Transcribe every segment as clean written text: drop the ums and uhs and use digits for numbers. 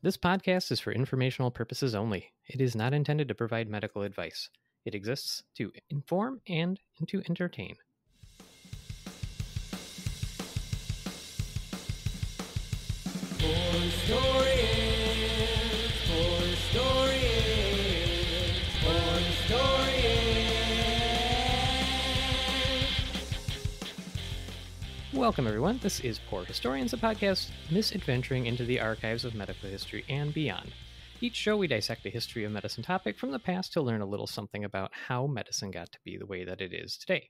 This podcast is for informational purposes only. It is not intended to provide medical advice. It exists to inform and to entertain. Welcome, everyone. This is Poor Historians, a podcast misadventuring into the archives of medical history and beyond. Each show, we dissect a history of medicine topic from the past to learn a little something about how medicine got to be the way that it is today.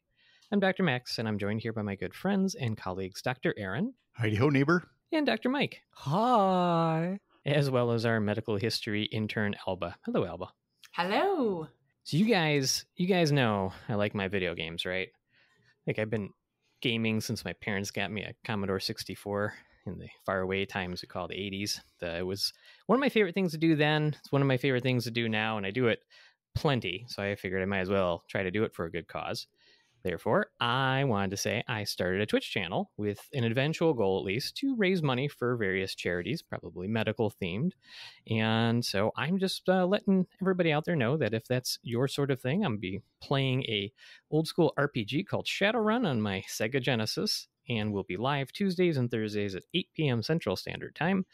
I'm Dr. Max, and I'm joined here by my good friends and colleagues, Dr. Aaron. Heidi-ho, neighbor. And Dr. Mike. Hi. As well as our medical history intern, Alba. Hello, Alba. Hello. So you guys know I like my video games, right? Like, I've been gaming since my parents got me a Commodore 64 in the faraway times we call the 80s. It was one of my favorite things to do then. It's one of my favorite things to do now, and I do it plenty, so I figured I might as well try to do it for a good cause. Therefore, I wanted to say I started a Twitch channel with an eventual goal, at least, to raise money for various charities, probably medical themed. And so I'm just letting everybody out there know that if that's your sort of thing, I'm going to be playing a old school RPG called Shadowrun on my Sega Genesis, and we'll be live Tuesdays and Thursdays at 8 p.m. Central Standard Time.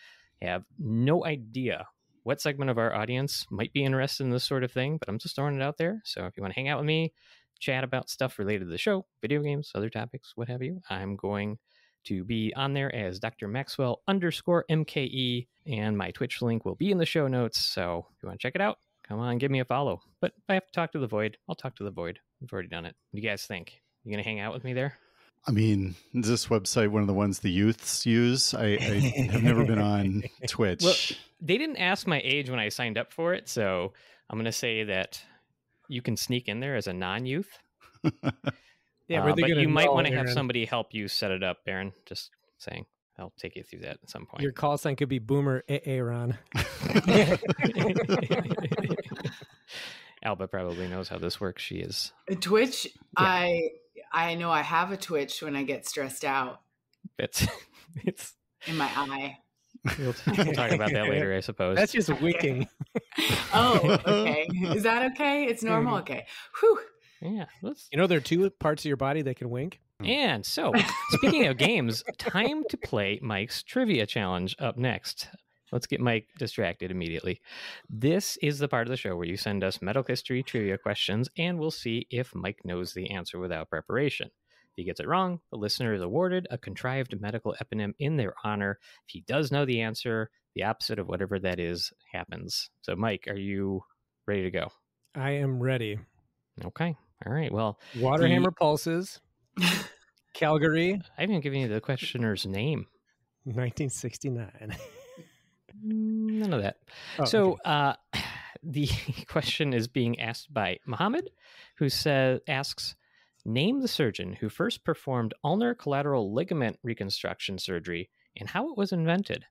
I have no idea what segment of our audience might be interested in this sort of thing, but I'm just throwing it out there. So if you want to hang out with me, chat about stuff related to the show, video games, other topics, what have you, I'm going to be on there as Dr. Maxwell_MKE, and my Twitch link will be in the show notes. So if you want to check it out, come on, give me a follow. But if I have to talk to the void, I'll talk to the void. I've already done it. What do you guys think? You going to hang out with me there? I mean, is this website one of the ones the youths use? I have never been on Twitch. Well, they didn't ask my age when I signed up for it, so I'm going to say that you can sneak in there as a non-youth. Yeah, but you might want to have somebody help you set it up, Aaron. Just saying. I'll take you through that at some point. Your call sign could be Boomer Aaron. Alba probably knows how this works. She is. Twitch, Yeah. I know I have a twitch when I get stressed out It's in my eye. We'll talk about that later, I suppose. That's just winking. Oh, okay. Is that okay? It's normal? Okay. Whew. Yeah. You know, there are two parts of your body that can wink. And so, speaking of games, time to play Mike's Trivia Challenge up next. Let's get Mike distracted immediately. This is the part of the show where you send us medical history trivia questions, and we'll see if Mike knows the answer without preparation. If he gets it wrong, the listener is awarded a contrived medical eponym in their honor. If he does know the answer, the opposite of whatever that is happens. So, Mike, are you ready to go? I am ready. Okay. All right. Well, Waterhammer Pulses, Calgary, I haven't given you the questioner's name. 1969. None of that. Oh, So the question is being asked by Mohammed, who asks, name the surgeon who first performed ulnar collateral ligament reconstruction surgery and how it was invented.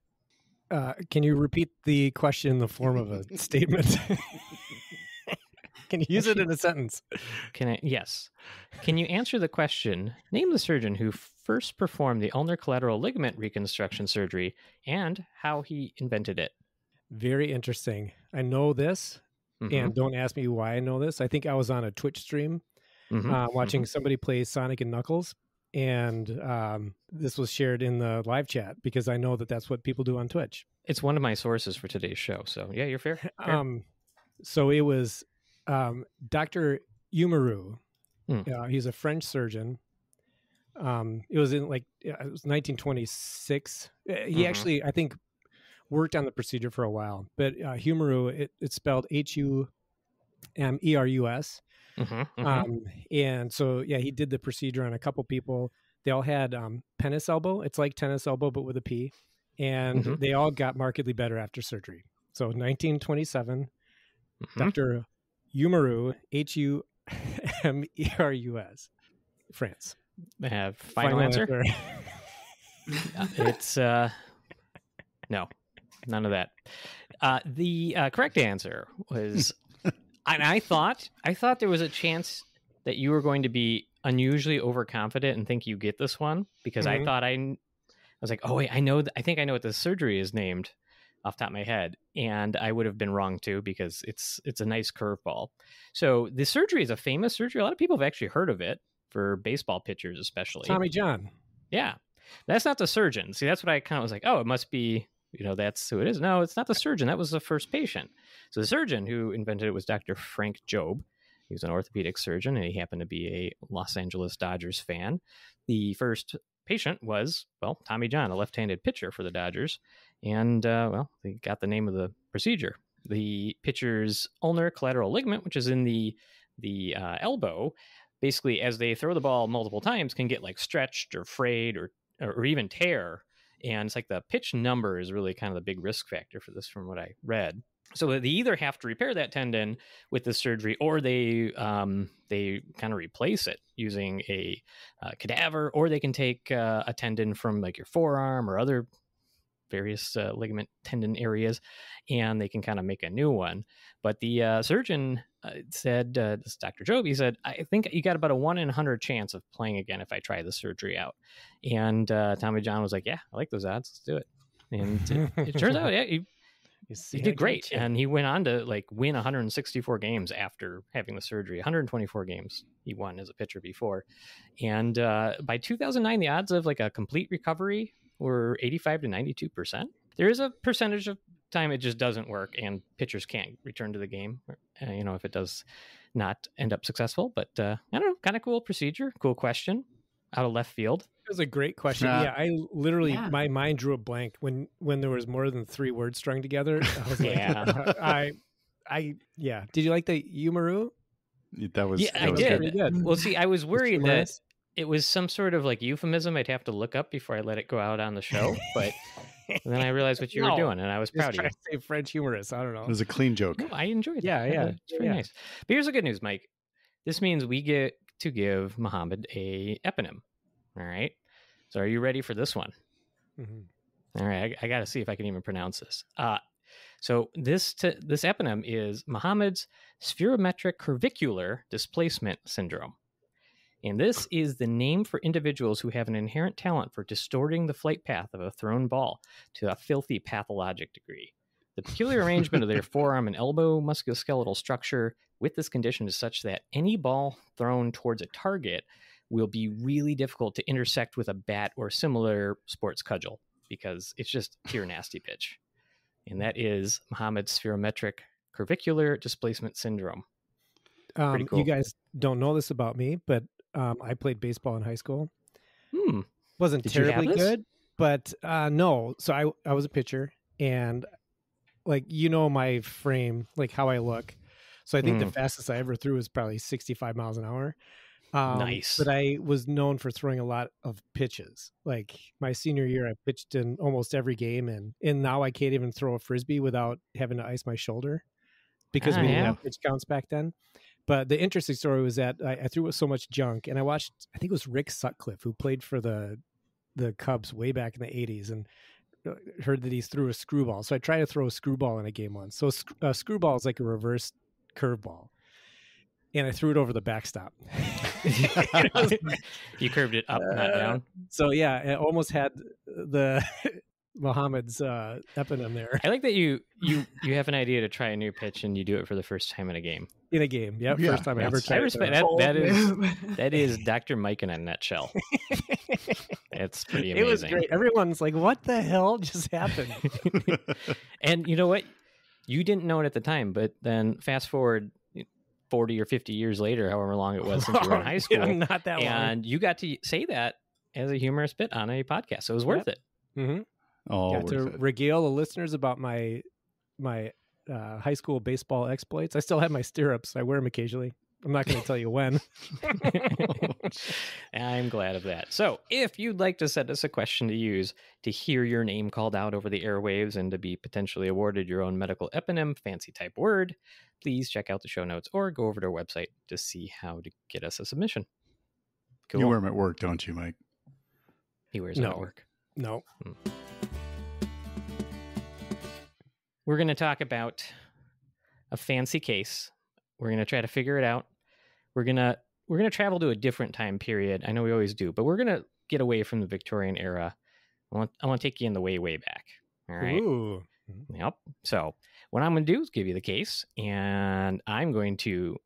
Can you repeat the question in the form of a statement? Can you use it in a sentence? Yes. Can you answer the question, name the surgeon who first performed the ulnar collateral ligament reconstruction surgery and how he invented it? Very interesting. I know this, and don't ask me why I know this. I think I was on a Twitch stream watching somebody play Sonic and Knuckles, and this was shared in the live chat because I know that that's what people do on Twitch. It's one of my sources for today's show, so yeah, you're fair. So it was Dr. Umaru. He's a French surgeon. It was in it was 1926. He actually, I think, worked on the procedure for a while, but Umaru, it's spelled Humerus. And so, yeah, he did the procedure on a couple people. They all had penis elbow. It's like tennis elbow, but with a P. And they all got markedly better after surgery. So 1927, Dr. Umaru, Humerus, France. Final answer? It's no, none of that. The correct answer was, and I thought there was a chance that you were going to be unusually overconfident and think you get this one because I thought I was like, oh wait, I think I know what the surgery is named. off the top of my head, and I would have been wrong too because it's a nice curveball. So the surgery is a famous surgery. A lot of people have actually heard of it for baseball pitchers, especially. Tommy John. Yeah, that's not the surgeon. See, that's what I kind of was like. Oh, it must be. That's who it is. No, it's not the surgeon. That was the first patient. So the surgeon who invented it was Dr. Frank Jobe. He was an orthopedic surgeon, and he happened to be a Los Angeles Dodgers fan. The first patient was, Tommy John, a left-handed pitcher for the Dodgers. And, they got the name of the procedure. The pitcher's ulnar collateral ligament, which is in the elbow, basically, as they throw the ball multiple times, can get like stretched or frayed or even tear. And it's like the pitch number is really kind of the big risk factor for this from what I read. So they either have to repair that tendon with the surgery, or they kind of replace it using a cadaver, or they can take a tendon from like your forearm or other various ligament tendon areas, and they can kind of make a new one. But the surgeon said, this Dr. Jobe, he said, I think you got about a 1 in 100 chance of playing again if I try the surgery out. And Tommy John was like, yeah, I like those odds. Let's do it. And it turns out, yeah, he did great. And he went on to like win 164 games after having the surgery. 124 games he won as a pitcher before. And by 2009, the odds of like a complete recovery were 85 to 92%. There is a percentage of time it just doesn't work and pitchers can't return to the game, if it does not end up successful. But I don't know, kind of cool procedure, cool question out of left field. It was a great question. Yeah, I literally, my mind drew a blank when there was more than 3 words strung together. I was like, yeah. Did you like the Umaru? That was, I did. Good. Well, see, I was worried that it was some sort of like euphemism I'd have to look up before I let it go out on the show, but then I realized what you were doing, and I was proud of you. To say French humorous. I don't know. It was a clean joke. No, I enjoyed it. Yeah. It's very nice. But here's the good news, Mike. This means we get to give Muhammad a eponym. All right. So are you ready for this one? Mm-hmm. All right. I got to see if I can even pronounce this. So this eponym is Muhammad's spherometric curvicular displacement syndrome. And this is the name for individuals who have an inherent talent for distorting the flight path of a thrown ball to a filthy pathologic degree. The peculiar arrangement of their forearm and elbow musculoskeletal structure with this condition is such that any ball thrown towards a target will be really difficult to intersect with a bat or similar sports cudgel because it's just pure nasty pitch. And that is Muhammad's spherometric curvicular displacement syndrome. Pretty cool. You guys don't know this about me, but I played baseball in high school. Wasn't terribly good, but no. So I was a pitcher, and like my frame, like how I look. So I think the fastest I ever threw was probably 65 miles an hour. Nice. But I was known for throwing a lot of pitches. Like my senior year, I pitched in almost every game, and now I can't even throw a Frisbee without having to ice my shoulder because we didn't have pitch counts back then. But the interesting story was that I threw so much junk, and I watched, I think it was Rick Sutcliffe, who played for the Cubs way back in the 80s, and heard that he threw a screwball. So I tried to throw a screwball in a game once. So a screwball is like a reverse curveball. And I threw it over the backstop. You curved it up, not down. So yeah, it almost had the Muhammad's eponym there. I like that you have an idea to try a new pitch and you do it for the first time in a game. In a game, yep. Yeah, first time I ever tried. I respect that is Dr. Mike in a nutshell. It's pretty amazing. It was great. Everyone's like, "What the hell just happened?" And you know what? You didn't know it at the time, but then fast forward 40 or 50 years later, however long it was since you were in high school. Yeah, not that long. And you got to say that as a humorous bit on a podcast. So it was worth it. Mm-hmm. Got to regale the listeners about my high school baseball exploits. I still have my stirrups. I wear them occasionally. I'm not going to tell you when. I'm glad of that. So if you'd like to send us a question to use to hear your name called out over the airwaves and to be potentially awarded your own medical eponym, fancy type word, please check out the show notes or go over to our website to see how to get us a submission. Cool. You wear them at work, don't you, Mike? He wears them at work. No. We're going to talk about a fancy case. We're going to try to figure it out. We're going to travel to a different time period. I know we always do, but we're going to get away from the Victorian era. I want to take you in the way back. All right. Ooh. Yep. So what I'm going to do is give you the case, and I'm going to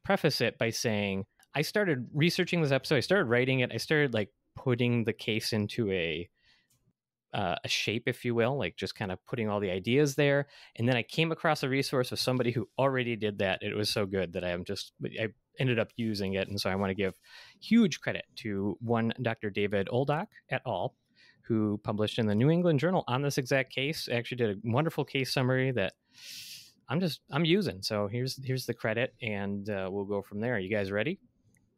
preface it by saying I started researching this episode. I started writing it. I started like putting the case into a shape, if you will, like just kind of putting all the ideas there. And then I came across a resource of somebody who already did that. It was so good that I ended up using it. And so I want to give huge credit to one Dr. David Oldock et al., who published in the New England Journal on this exact case. Actually did a wonderful case summary that I'm using. So here's the credit, and we'll go from there. You guys ready?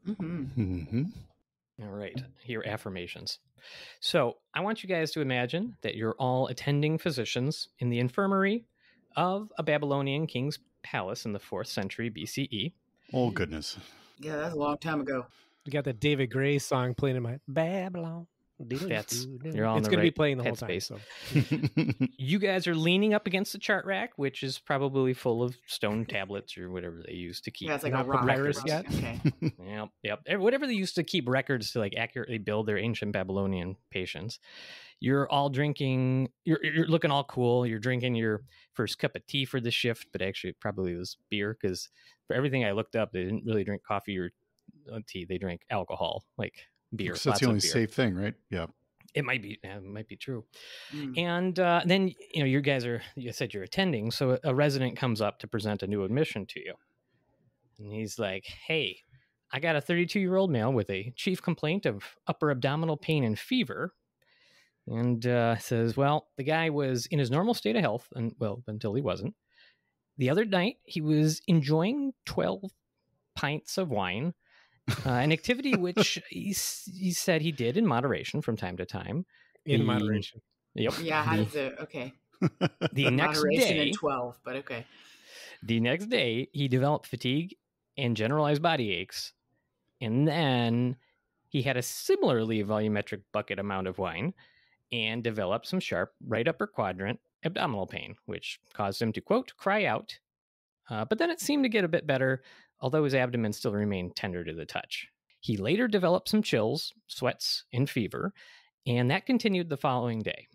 Mm-hmm. Mm-hmm. All right. Here are affirmations. So I want you guys to imagine that you're all attending physicians in the infirmary of a Babylonian king's palace in the 4th century BCE. Oh, goodness. Yeah, that's a long time ago. You got that David Gray song playing in my Babylon. You're all in it's the going to be right playing the whole time. headspace. So. You guys are leaning up against the chart rack, which is probably full of stone tablets or whatever they use to keep. Yeah, it's like Not a rock papyrus record. yet? Okay. Yep. Whatever they used to keep records to like accurately build their ancient Babylonian patients. You're all drinking. You're looking all cool. You're drinking your first cup of tea for the shift, but actually it probably was beer, because for everything I looked up, they didn't really drink coffee or tea. They drank alcohol, like beer. So that's the only safe thing, right? Yeah. It might be true. Mm. And then, you said you're attending. So a resident comes up to present a new admission to you. And he's like, hey, I got a 32-year-old male with a chief complaint of upper abdominal pain and fever. And says, well, the guy was in his normal state of health, until he wasn't. The other night, he was enjoying 12 pints of wine. An activity which he said he did in moderation from time to time. Moderation. Yep. Yeah, how does it? Okay. The next Moderation day, in 12, but okay. The next day, he developed fatigue and generalized body aches. And then he had a similarly volumetric bucket amount of wine and developed some sharp right upper quadrant abdominal pain, which caused him to, quote, cry out. But then it seemed to get a bit better, although his abdomen still remained tender to the touch. He later developed some chills, sweats, and fever, and that continued the following day.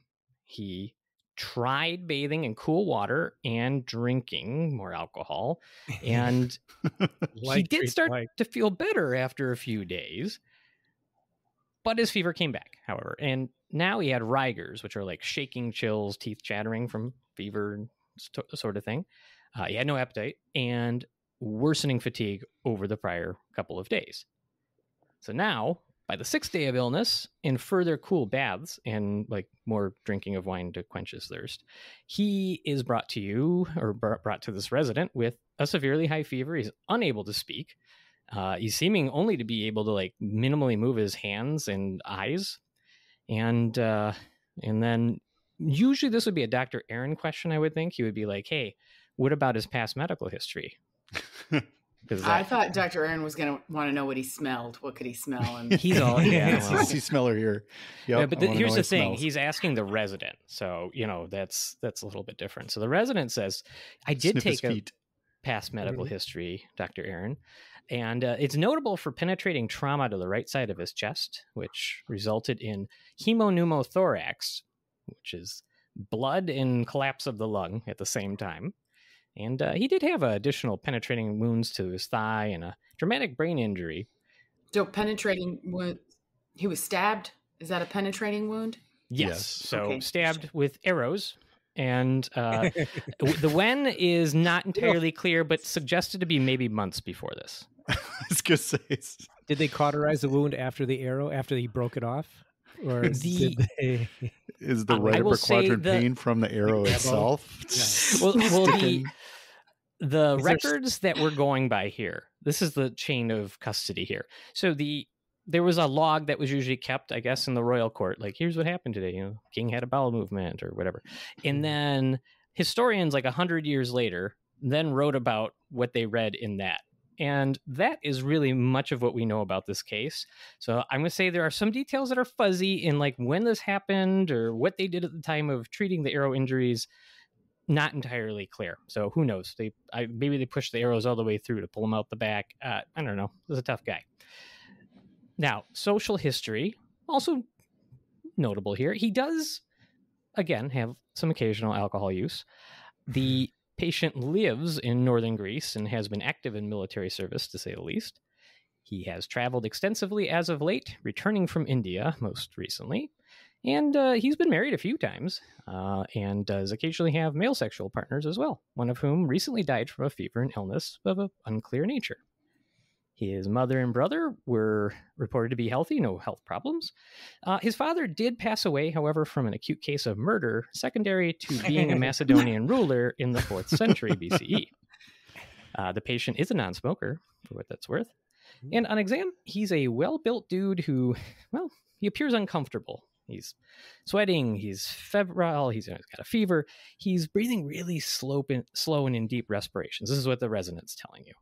He tried bathing in cool water and drinking more alcohol, and he did start to feel better after a few days, but his fever came back, however, and now he had rigors, which are like shaking chills, teeth chattering from fever sort of thing. He had no appetite and worsening fatigue over the prior couple of days. So now, by the 6th day of illness and further cool baths and like more drinking of wine to quench his thirst, he is brought to this resident with a severely high fever. He's unable to speak. He's seeming only to be able to like minimally move his hands and eyes. And then usually this would be a Dr. Aaron question, I would think. He would be like, hey, what about his past medical history? I thought Dr. Aaron was going to want to know what he smelled. What could he smell? And he's all, He's smeller here. Yep, yeah, but here's the thing. Smells. He's asking the resident. So, that's a little bit different. So the resident says, I did take a past medical history, Dr. Aaron. And it's notable for penetrating trauma to the right side of his chest, which resulted in hemopneumothorax, which is blood and collapse of the lung at the same time. And he did have additional penetrating wounds to his thigh and a traumatic brain injury. So penetrating wound, he was stabbed? Is that a penetrating wound? Yes. So stabbed with arrows. And the when is not entirely clear, but suggested to be maybe months before this. I was going to say. Did they cauterize the wound after the arrow, after he broke it off? Or did they... Is the right upper quadrant pain from the arrow itself? Yeah. Well, the records that we're going by here, this is the chain of custody here. So there was a log that was usually kept, I guess, in the royal court. Like, here's what happened today. King had a bowel movement or whatever. And then historians, like 100 years later, then wrote about what they read in that. And that is really much of what we know about this case. So I'm going to say there are some details that are fuzzy in like when this happened or what they did at the time of treating the arrow injuries. Not entirely clear. So who knows? Maybe they pushed the arrows all the way through to pull them out the back. I don't know. He was a tough guy. Now, social history, also notable here. He does again, have some occasional alcohol use. The patient lives in northern Greece and has been active in military service, to say the least. He has traveled extensively as of late, returning from India most recently. And he's been married a few times and does occasionally have male sexual partners as well, one of whom recently died from a fever and illness of an unclear nature. His mother and brother were reported to be healthy, no health problems. His father did pass away, however, from an acute case of murder, secondary to being a Macedonian ruler in the 4th century BCE. The patient is a non-smoker, for what that's worth. And on exam, he's a well-built dude who, well, he appears uncomfortable. He's sweating, he's febrile, he's got a fever. He's breathing really slow and in deep respirations. This is what the resident's telling you.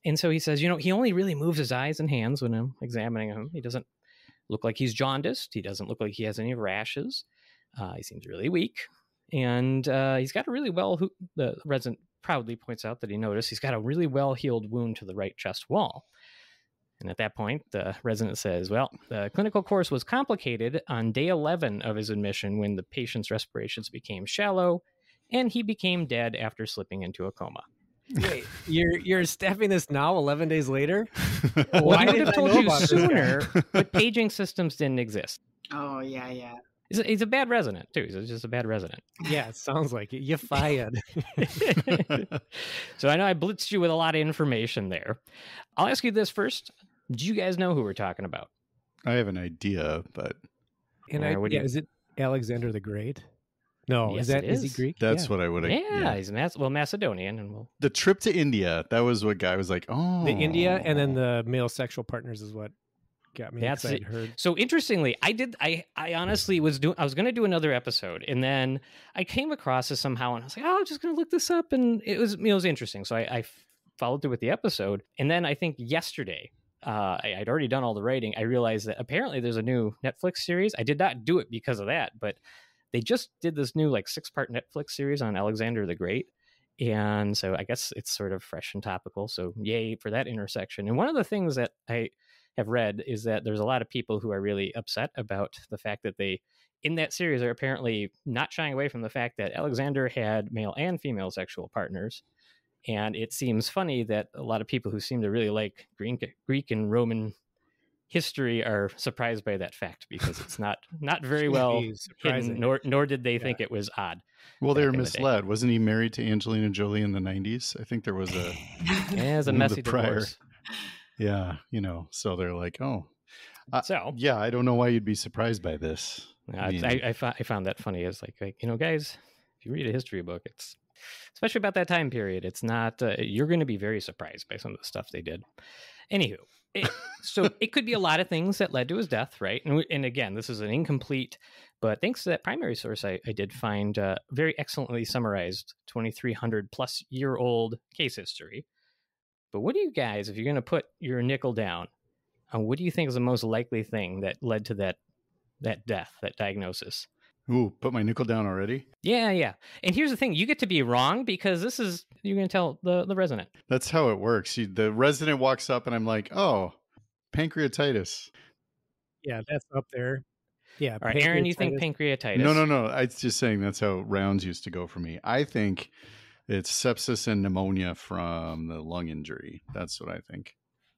And so he says, he only really moves his eyes and hands when I'm examining him. He doesn't look like he's jaundiced. He doesn't look like he has any rashes. He seems really weak. And he's got a really the resident proudly points out that he noticed he's got a really well-healed wound to the right chest wall. And at that point, the resident says, well, the clinical course was complicated on day 11 of his admission when the patient's respirations became shallow and he became dead after slipping into a coma. Wait, you're staffing this now 11 days later? Well, I would have told you sooner, but paging systems didn't exist. Oh, yeah. He's a bad resident, too. He's just a bad resident. Yeah, it sounds like it. You're fired. So I know I blitzed you with a lot of information there. I'll ask you this first. Do you guys know who we're talking about? I have an idea, but... Is it Alexander the Great? No, yes, is he Greek? That's what I would have... Yeah, he's Macedonian. And The trip to India, that was what guy was like, oh... The India and then the male sexual partners is what got me excited. So interestingly, I honestly was going to do another episode, and then I came across this somehow, and I was like, I'm just going to look this up, and it was interesting. So I followed through with the episode, and then I think yesterday... I'd already done all the writing. I realized that apparently there's a new Netflix series. I did not do it because of that, but they just did this new 6-part Netflix series on Alexander the Great. And so I guess it's sort of fresh and topical. So yay for that intersection. And one of the things that I have read is that there's a lot of people who are really upset about the fact that they, in that series, are apparently not shying away from the fact that Alexander had male and female sexual partners. And it seems funny that a lot of people who seem to really like Greek and Roman history are surprised by that fact, because it's not very well hidden, nor did they think it was odd. Well, they were misled. Wasn't he married to Angelina Jolie in the 90s? I think there was a... Yeah, it was a messy divorce. Yeah, so they're like, oh. Yeah, I don't know why you'd be surprised by this. I found that funny. It's like, guys, if you read a history book, it's... especially about that time period, it's not, you're going to be very surprised by some of the stuff they did. Anywho, so it could be a lot of things that led to his death, right? And again, this is an incomplete, but thanks to that primary source, I did find very excellently summarized 2,300 plus year old case history. But what do you guys, if you're going to put your nickel down, what do you think is the most likely thing that led to that death, that diagnosis? Ooh, put my nickel down already? Yeah. And here's the thing. You get to be wrong because you're going to tell the resident. That's how it works. The resident walks up and I'm like, oh, pancreatitis. Yeah, that's up there. Yeah. All right, Aaron, you think pancreatitis? No. I'm just saying that's how rounds used to go for me. I think it's sepsis and pneumonia from the lung injury. That's what I think.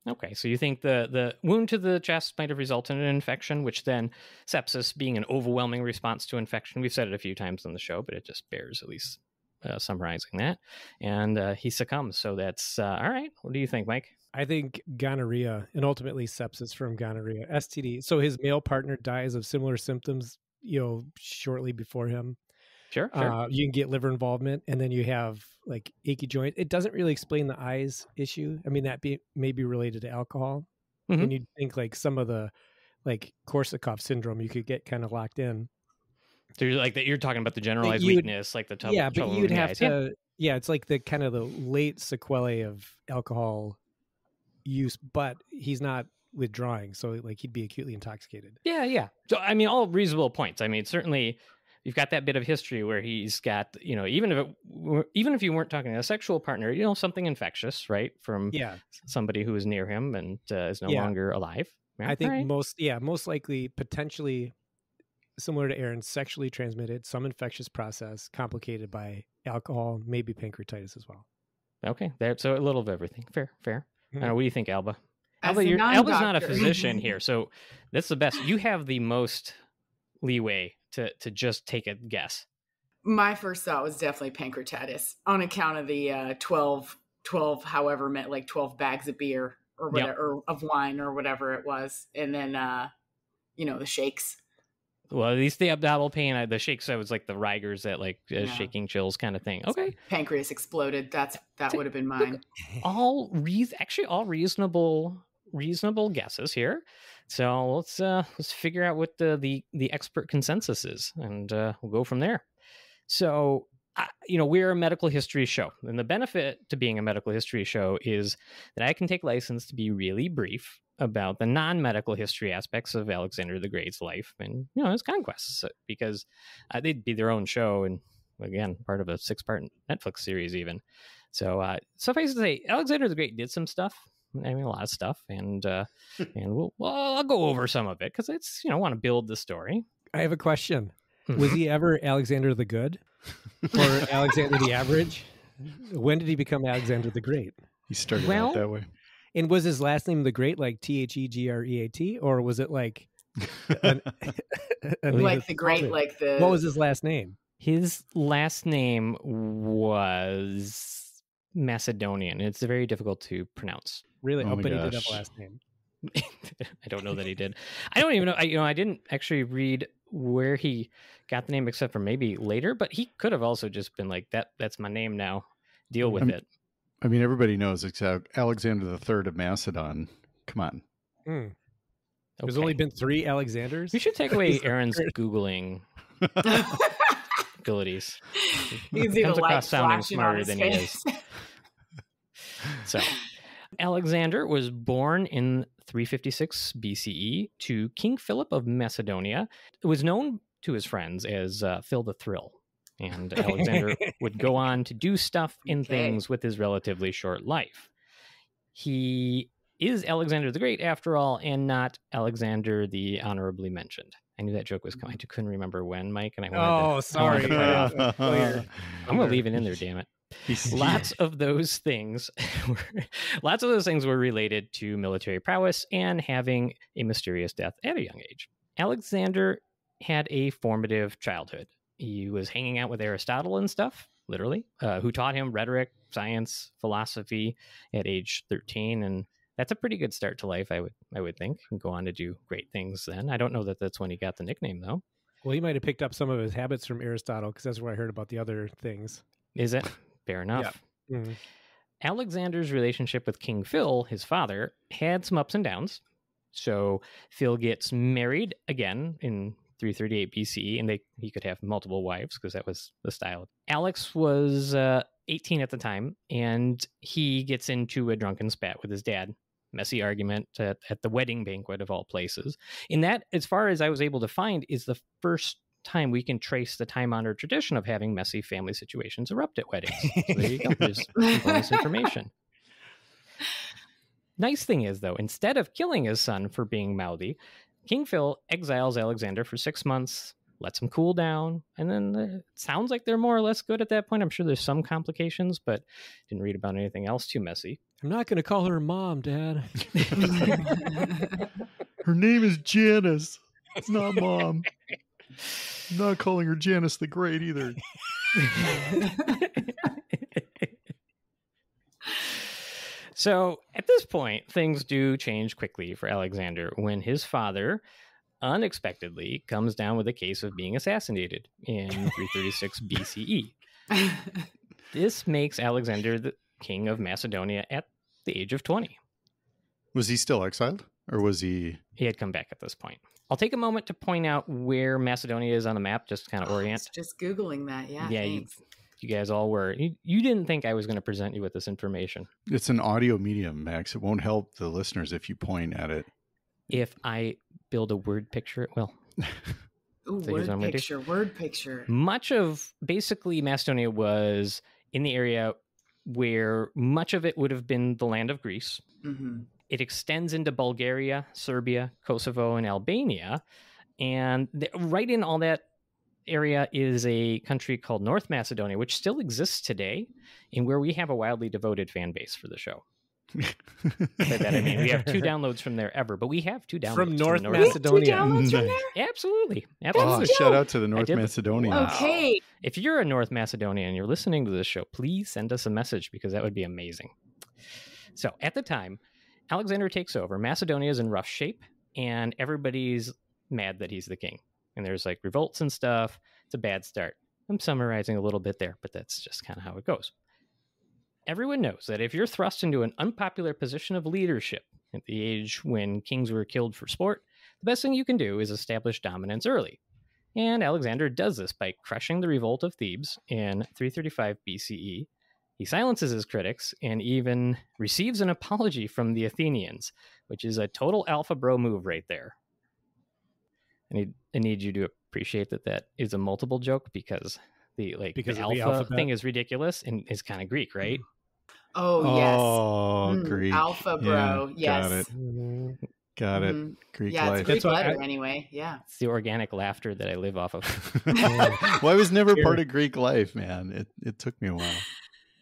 Okay, so you think the wound to the chest might have resulted in an infection, which then sepsis being an overwhelming response to infection. We've said it a few times on the show, but it just bears at least summarizing that. And he succumbs. So that's all right. What do you think, Mike? I think gonorrhea and ultimately sepsis from gonorrhea, STD. So his male partner dies of similar symptoms, shortly before him. Sure. You can get liver involvement, and then you have achy joint. It doesn't really explain the eyes issue. I mean, that may be related to alcohol. Mm-hmm. And you'd think some of the Korsakoff syndrome, you could get kind of locked in. So you're talking about the generalized weakness, like the trouble. Yeah, but you'd have to. Yeah, it's like the kind of the late sequelae of alcohol use, but he's not withdrawing, so he'd be acutely intoxicated. Yeah. So I mean, all reasonable points. I mean, certainly. You've got that bit of history where he's got, even if you weren't talking to a sexual partner, something infectious, right? From somebody who is near him and is no longer alive. Yeah. I think most likely, potentially similar to Aaron's, sexually transmitted, some infectious process, complicated by alcohol, maybe pancreatitis as well. Okay, so a little of everything. Fair. I don't know, what do you think, Alba? Alba's not a physician here, so that's the best. You have the most leeway to just take a guess. My first thought was definitely pancreatitis on account of the 12 however meant like 12 bags of beer or whatever, or of wine or whatever it was, and then the shakes. Well, at least the abdominal pain, the shakes, I was like the Rigers, that like shaking chills kind of thing. Okay. Pancreas exploded. That would have been mine. All reasonable guesses here. So let's figure out what the expert consensus is, and we'll go from there. So, we're a medical history show, and the benefit to being a medical history show is that I can take license to be really brief about the non-medical history aspects of Alexander the Great's life and, his conquests, because they'd be their own show, and again, part of a 6-part Netflix series even. So suffice to say, Alexander the Great did some stuff. I mean, a lot of stuff, and I'll go over some of it because it's, want to build the story. I have a question. Was he ever Alexander the Good or Alexander the Average? When did he become Alexander the Great? He started out that way. And was his last name the Great, like Thegreat, or was it like like the Great, like the? What was his last name? His last name was Macedonian. It's very difficult to pronounce. Really? But he did have a last name. I don't know that he did. I don't even know. I didn't actually read where he got the name, except for maybe later. But he could have also just been like, "That's my name now. Deal with it." I mean, everybody knows it's Alexander the III of Macedon. Come on. Okay. There's only been 3 Alexanders? We should take away Aaron's Googling abilities. He comes across sounding smarter than he is. So, Alexander was born in 356 BCE to King Philip of Macedonia. It was known to his friends as Phil the Thrill. And Alexander would go on to do stuff and things with his relatively short life. He is Alexander the Great, after all, and not Alexander the honorably mentioned. I knew that joke was coming. I couldn't remember when, Mike, and I wanted sorry. I'm going to leave it in there, damn it. Lots of those things were related to military prowess and having a mysterious death at a young age. Alexander had a formative childhood. He was hanging out with Aristotle and stuff, literally, who taught him rhetoric, science, philosophy at age 13. And that's a pretty good start to life, I would think, and go on to do great things then. I don't know that that's when he got the nickname, though. Well, he might have picked up some of his habits from Aristotle, because that's where I heard about the other things. Is it? Fair enough. Yeah. Mm-hmm. Alexander's relationship with King Phil, his father, had some ups and downs. So Phil gets married again in 338 BCE, and he could have multiple wives because that was the style. Alex was 18 at the time, and he gets into a drunken spat with his dad. Messy argument at the wedding banquet of all places. And that, as far as I was able to find, is the first time we can trace the time-honored tradition of having messy family situations erupt at weddings. So there you go. There's bonus information. Nice thing is, though, instead of killing his son for being mouthy, King Phil exiles Alexander for 6 months, lets him cool down, and then it sounds like they're more or less good at that point. I'm sure there's some complications, but didn't read about anything else too messy. I'm not going to call her mom, Dad. Her name is Janice. It's not mom. I'm not calling her Janice the Great either. So at this point, things do change quickly for Alexander when his father unexpectedly comes down with a case of being assassinated in 336 BCE. This makes Alexander the king of Macedonia at the age of 20. Was he still exiled, or was he? He had come back at this point. I'll take a moment to point out where Macedonia is on the map, just to kind of orient. Just Googling that, yeah. You guys all were. You didn't think I was going to present you with this information. It's an audio medium, Max. It won't help the listeners if you point at it. If I build a word picture, well. Ooh, word picture. Much of, basically, Macedonia was in the area where much of it would have been the land of Greece. Mm-hmm. It extends into Bulgaria, Serbia, Kosovo, and Albania. And right in all that area is a country called North Macedonia, which still exists today, and where we have a wildly devoted fan base for the show. By that I mean we have 2 downloads from there ever, but we have 2 downloads from North We have 2 Macedonia. downloads from Nice. there? Absolutely. Oh, shout out to the North Macedonians. Wow. Okay. If you're a North Macedonian and you're listening to this show, please send us a message because that would be amazing. So at the time, Alexander takes over. Macedonia is in rough shape, and everybody's mad that he's the king. And there's like revolts and stuff. It's a bad start. I'm summarizing a little bit there, but that's just kind of how it goes. Everyone knows that if you're thrust into an unpopular position of leadership at the age when kings were killed for sport, the best thing you can do is establish dominance early. And Alexander does this by crushing the revolt of Thebes in 335 BCE. He silences his critics and even receives an apology from the Athenians, which is a total alpha bro move right there. I need you to appreciate that is a multiple joke because the alpha thing is ridiculous and is kind of Greek, right? Oh, yes. Oh, Greek. Alpha bro. Yeah, Yes. Got it. Greek Yeah, life. it's Greek letter anyway. Yeah. It's the organic laughter that I live off of. Well, I was never part of Greek life, man. It took me a while.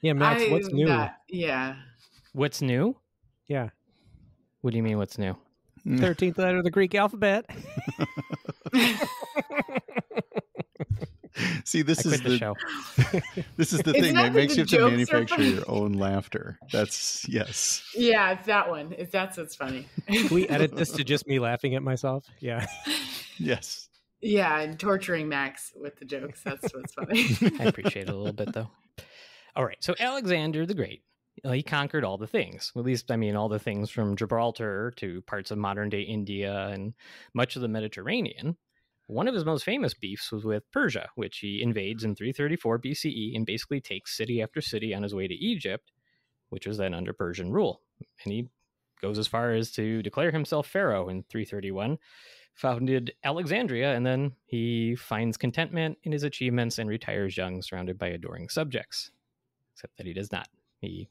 Yeah, Max, what's new? Yeah. What's new? Yeah. What do you mean what's new? 13th letter of the Greek alphabet. See, this I is quit the show. This is the It's thing not that that makes the you have to jokes are manufacture funny. your own laughter. That's yes. Yeah, it's that one. That's what's funny. Can we edit this to just me laughing at myself? Yeah. Yes. Yeah, and torturing Max with the jokes. That's what's funny. I appreciate it a little bit, though. All right. So Alexander the Great, he conquered all the things. At least, I mean, all the things from Gibraltar to parts of modern-day India and much of the Mediterranean. One of his most famous beefs was with Persia, which he invades in 334 BCE and basically takes city after city on his way to Egypt, which was then under Persian rule. And he goes as far as to declare himself pharaoh in 331, founded Alexandria, and then he finds contentment in his achievements and retires young, surrounded by adoring subjects. Except that he does not. He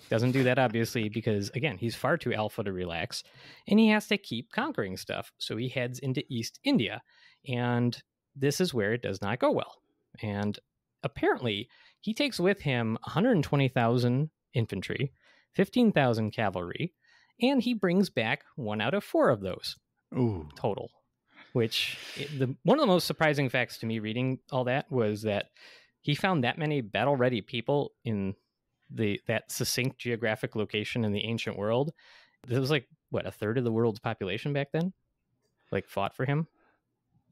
doesn't do that, obviously, because, again, he's far too alpha to relax, and he has to keep conquering stuff. So he heads into East India, and this is where it does not go well. And apparently, he takes with him 120,000 infantry, 15,000 cavalry, and he brings back 1 out of 4 of those total. Which, one of the most surprising facts to me reading all that was that he found that many battle-ready people in that succinct geographic location in the ancient world. It was like, what, a third of the world's population back then? Like, fought for him?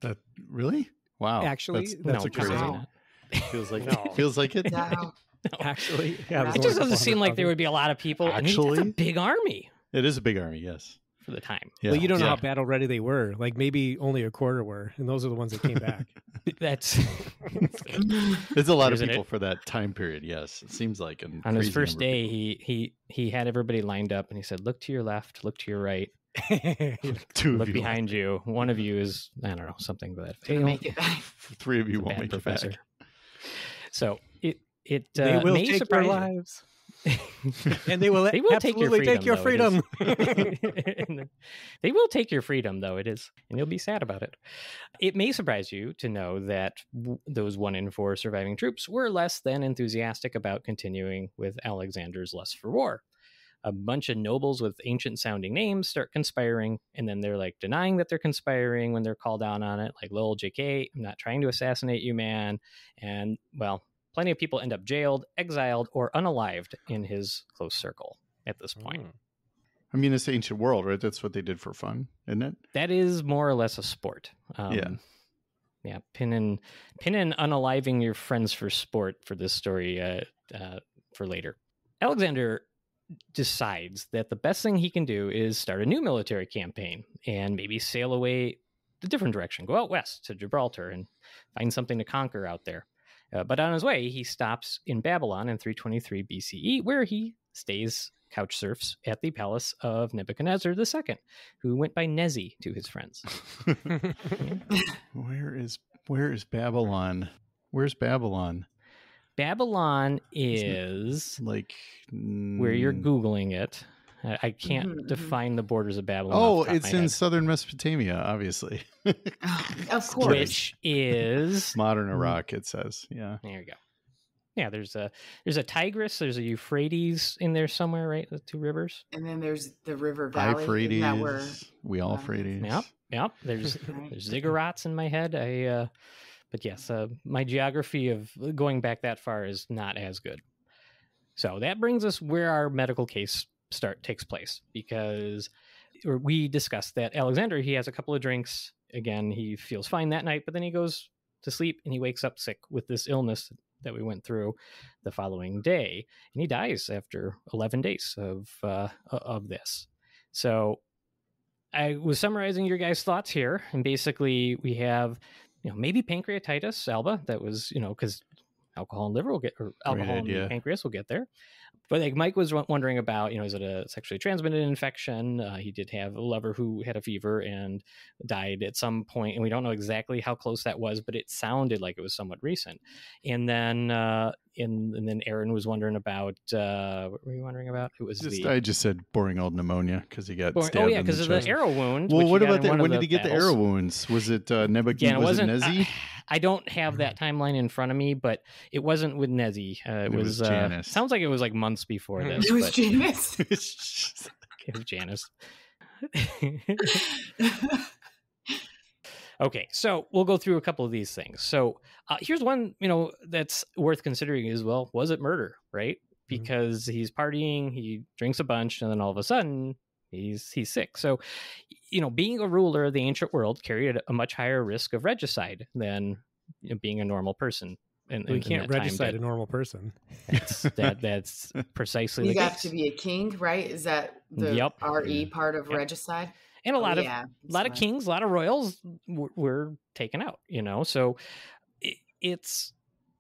That really? Wow. Actually, that's no, a crazy. wow. Feels like No. Feels like it. No. Actually, yeah. It just doesn't seem like there would be a lot of people. Actually? And that's a big army It is a big army, yes. for the time. Yeah. Well, you don't know Yeah. how battle ready they were. Like maybe only a quarter were, and those are the ones that came back. That's There's a lot of Isn't people it? for that time period. Yes, it seems like on his first day. He had everybody lined up, and he said, "Look to your left, look to your right, look behind you. One of you is, I don't know, something like that. Didn't make it back. 3 of you He's a won't bad make professor." it back. So it They will may take surprise your you. lives, and they will They will absolutely take your freedom. They will take your freedom, though, it is, and you'll be sad about it. It may surprise you to know that those 1 in 4 surviving troops were less than enthusiastic about continuing with Alexander's lust for war. A bunch of nobles with ancient sounding names start conspiring, and then they're like denying that they're conspiring when they're called down on it. Like, lol, JK, I'm not trying to assassinate you, man. And, well, plenty of people end up jailed, exiled, or unalived in his close circle at this point. I mean, it's the ancient world, right? That's what they did for fun, isn't it? That is more or less a sport. Yeah. Pin and unaliving your friends for sport for this story for later. Alexander decides that the best thing he can do is start a new military campaign and maybe sail away a different direction, go out west to Gibraltar and find something to conquer out there. But on his way, he stops in Babylon in 323 BCE, where he stays couch surfs at the palace of Nebuchadnezzar II, who went by Nezi to his friends. Where is Babylon? Where's Babylon? Babylon is Like where you're Googling it. I can't define the borders of Babylon. Oh, it's in southern Mesopotamia, obviously. Of course. Which is modern Iraq, it says. Yeah. There you go. Yeah, there's a Tigris, there's a Euphrates in there somewhere, right? The two rivers. And then there's the River Valley. Euphrates. Yep. There's ziggurats in my head. But yes, my geography of going back that far is not as good. So that brings us where our medical case takes place, because we discussed that Alexander, he has a couple of drinks. Again, he feels fine that night, but then he goes to sleep and he wakes up sick with this illness that we went through the following day, and he dies after 11 days of this. So I was summarizing your guys' thoughts here, and basically we have, maybe pancreatitis, Alba, that was, because alcohol and liver will get, or alcohol and pancreas will get there. But like Mike was wondering about, is it a sexually transmitted infection? He did have a lover who had a fever and died at some point, and we don't know exactly how close that was, but it sounded like it was somewhat recent. And then, and then Aaron was wondering about, what were you wondering about? It was I just said boring old pneumonia because he got stabbed. Oh yeah, because of the arrow wound. Well, what about that? When did he get the arrow wounds? Was it Nebuchadnezzar? Was it Nezi? I don't have that timeline in front of me, but it wasn't with Nezi. It was Janus. Sounds like it was like months before this. It was Janus. It was Janus. Okay, so we'll go through a couple of these things. So here's one, that's worth considering as well. Was it murder, right? Because he's partying, he drinks a bunch, and then all of a sudden he's sick. So, being a ruler of the ancient world carried a much higher risk of regicide than being a normal person. And you can't regicide a normal person. That's precisely you the got case. to be a king, right? Is that the RE part of regicide? And a lot of kings, a lot of royals were taken out, So it's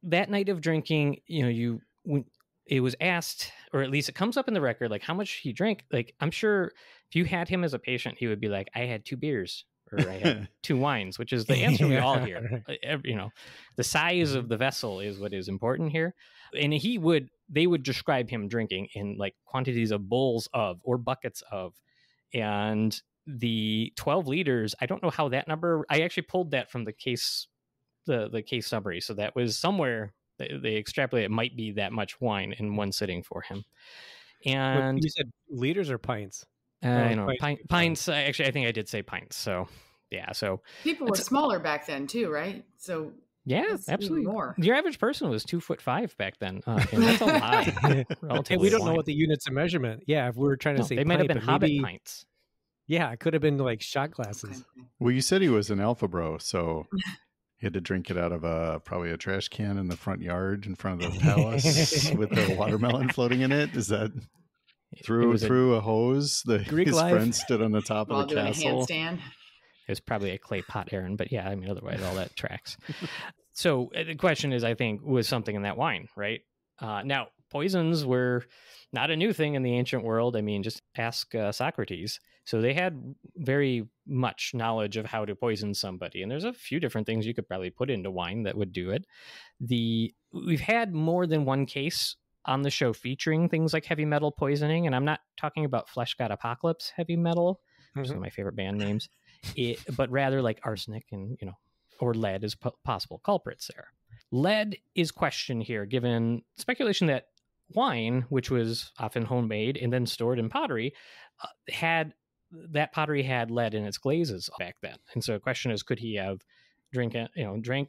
that night of drinking, when it was asked, or at least it comes up in the record, like how much he drank. Like, I'm sure if you had him as a patient, he would be like, I had 2 beers or I had 2 wines, which is the answer we all hear. The size of the vessel is what is important here. And they would describe him drinking in like quantities of bowls of, or buckets of, and the 12 liters, I don't know how that number, I actually pulled that from the case summary. So that was somewhere they extrapolate, it might be that much wine in one sitting for him. And you said liters or pints? Pints. Actually, I think I did say pints. So yeah. So people were smaller back then too, right? So yeah, absolutely. More. Your average person was 2'5" back then. And that's a lot. And we don't know what the units of measurement. Yeah, if we were trying to say they might have been Hobbit pints. Yeah, it could have been like shot glasses. Okay. Well, you said he was an alpha bro, so he had to drink it out of probably a trash can in the front yard in front of the palace with the watermelon floating in it. Is that through a hose? His friend stood on the top of the castle. Handstand. It was probably a clay pot, Aaron, but yeah, I mean, otherwise all that tracks. So the question is, I think, was something in that wine, right? Now, poisons were not a new thing in the ancient world. I mean, just ask Socrates. So they had very much knowledge of how to poison somebody. And there's a few different things you could probably put into wine that would do it. We've had more than one case on the show featuring things like heavy metal poisoning. And I'm not talking about Flesh God Apocalypse heavy metal, which is one of my favorite band names, but rather like arsenic and, or lead as possible culprits there. Lead is questioned here, given speculation that wine, which was often homemade and then stored in pottery, pottery had lead in its glazes back then. And so the question is, could he have drank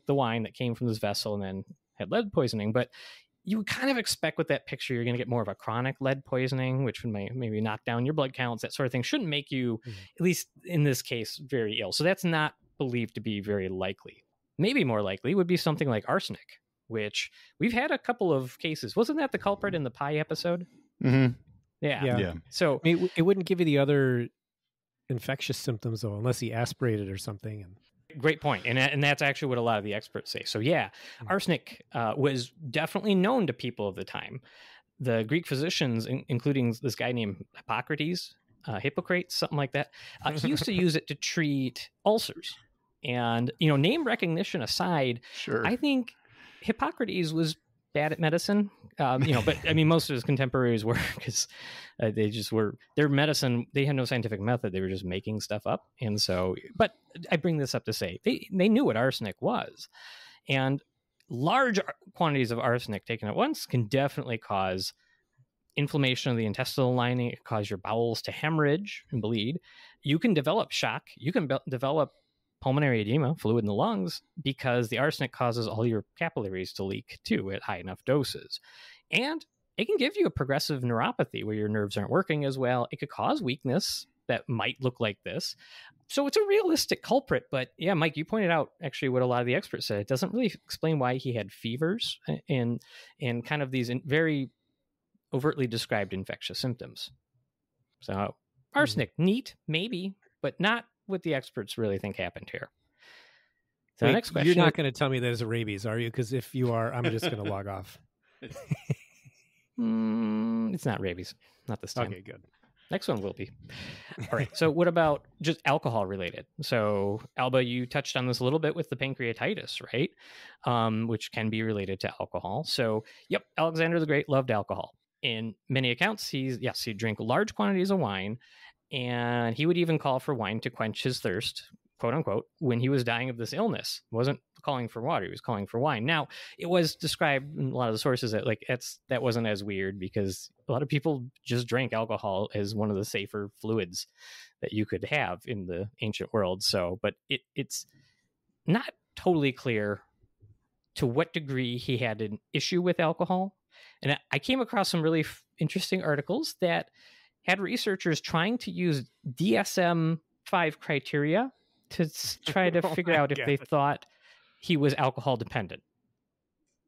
the wine that came from this vessel and then had lead poisoning? But you would kind of expect with that picture, you're going to get more of a chronic lead poisoning, which would maybe knock down your blood counts, that sort of thing. Shouldn't make you, at least in this case, very ill. So that's not believed to be very likely. Maybe more likely would be something like arsenic, which we've had a couple of cases. Wasn't that the culprit in the pie episode? Mm-hmm. Yeah. So it wouldn't give you the other infectious symptoms though, unless he aspirated or something. Great point. And that's actually what a lot of the experts say. So yeah, arsenic was definitely known to people of the time. The Greek physicians, including this guy named Hippocrates, something like that, he used to use it to treat ulcers. And, name recognition aside, sure, I think Hippocrates was bad at medicine, but I mean, most of his contemporaries were, because they just were, their medicine, they had no scientific method. They were just making stuff up. And so, but I bring this up to say they knew what arsenic was, and large quantities of arsenic taken at once can definitely cause inflammation of the intestinal lining. It can cause your bowels to hemorrhage and bleed. You can develop shock. You can develop pulmonary edema, fluid in the lungs, because the arsenic causes all your capillaries to leak too at high enough doses. And it can give you a progressive neuropathy where your nerves aren't working as well. It could cause weakness that might look like this. So it's a realistic culprit. But yeah, Mike, you pointed out actually what a lot of the experts said. It doesn't really explain why he had fevers and kind of these very overtly described infectious symptoms. So arsenic, neat, maybe, but not what the experts really think happened here. So Wait, the next question. You're not going to tell me there's a rabies, are you? Because if you are, I'm just going to log off. It's not rabies. Not this time. Okay, good. Next one will be. All right. So what about just alcohol related? So Alba, you touched on this a little bit with the pancreatitis, right? Which can be related to alcohol. So, yep, Alexander the Great loved alcohol. In many accounts, he'd drink large quantities of wine, and he would even call for wine to quench his thirst, quote unquote, when he was dying of this illness. He wasn't calling for water, he was calling for wine. Now, it was described in a lot of the sources that that wasn't as weird, because a lot of people just drank alcohol as one of the safer fluids that you could have in the ancient world. So, but it's not totally clear to what degree he had an issue with alcohol. And I came across some really interesting articles that had researchers trying to use DSM-5 criteria to try to figure out if they thought he was alcohol dependent.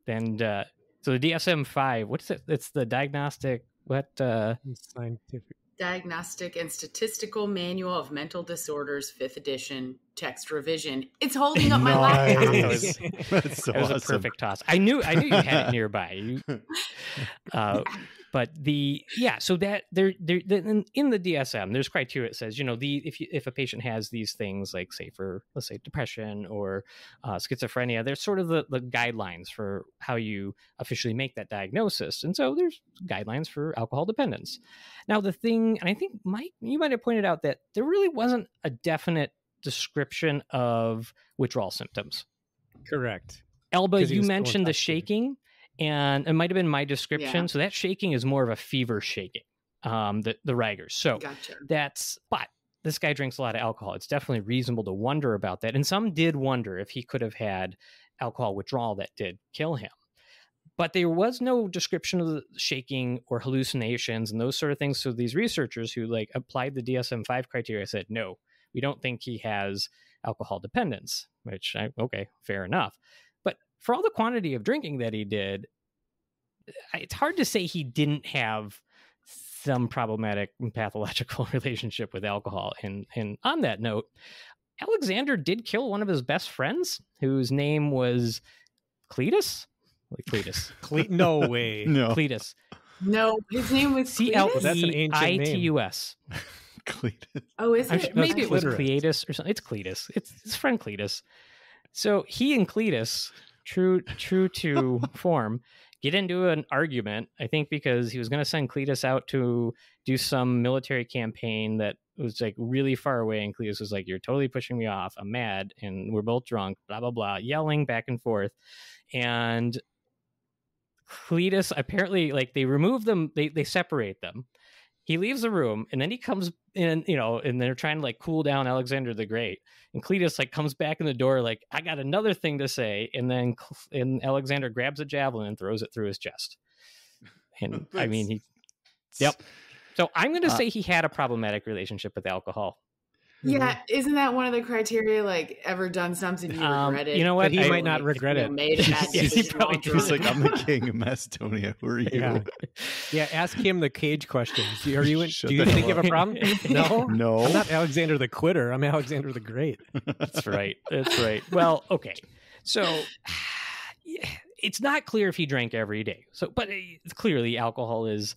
And so the DSM-5, what's it? It's the diagnostic, scientific. Diagnostic and Statistical Manual of Mental Disorders, 5th edition, text revision. It's holding up my laptop. That's so That was awesome. a perfect toss. I knew you had it nearby. But so that there in the DSM, there's criteria. It says, if a patient has these things, like say for, let's say, depression or schizophrenia, there's sort of the guidelines for how you officially make that diagnosis. And so there's guidelines for alcohol dependence. Now the thing, and I think Mike, you might have pointed out that there really wasn't a definite description of withdrawal symptoms. Correct. Elba, you mentioned the shaking. And it might have been my description. Yeah. So that shaking is more of a fever shaking, the rigors. So gotcha. But this guy drinks a lot of alcohol. It's definitely reasonable to wonder about that. And some did wonder if he could have had alcohol withdrawal that did kill him. But there was no description of the shaking or hallucinations and those sort of things. So these researchers who applied the DSM-5 criteria said, no, we don't think he has alcohol dependence, which, okay, fair enough. But for all the quantity of drinking that he did, it's hard to say he didn't have some problematic and pathological relationship with alcohol. And on that note, Alexander did kill one of his best friends, whose name was Cletus. No way. No. Cletus. No, his name was Cletus? That's an ancient name. Cletus. Cletus. Oh, is it? Maybe it was Cletus or something. It's Cletus. It's his friend Cletus. So he and Cletus, true to form, get into an argument, I think because he was going to send Cletus out to do some military campaign that was really far away. And Cletus was like, you're totally pushing me off. I'm mad. And we're both drunk, blah, blah, blah, yelling back and forth. And Cletus, apparently, they remove them. They separate them. He leaves the room, and then he comes in, and they're trying to cool down Alexander the Great. And Cletus comes back in the door I got another thing to say. And then Alexander grabs a javelin and throws it through his chest. And I mean, yep. So I'm going to say he had a problematic relationship with alcohol. Yeah, isn't that one of the criteria? Ever done something you regret it? You know what? He might not regret it. Made a bad decision. He's like, I'm the king of Macedonia. Who are you? Yeah, ask him the cage questions. Do you think you have a problem? No. I'm not Alexander the Quitter. I'm Alexander the Great. That's right. Well, okay. So it's not clear if he drank every day. So, but clearly alcohol is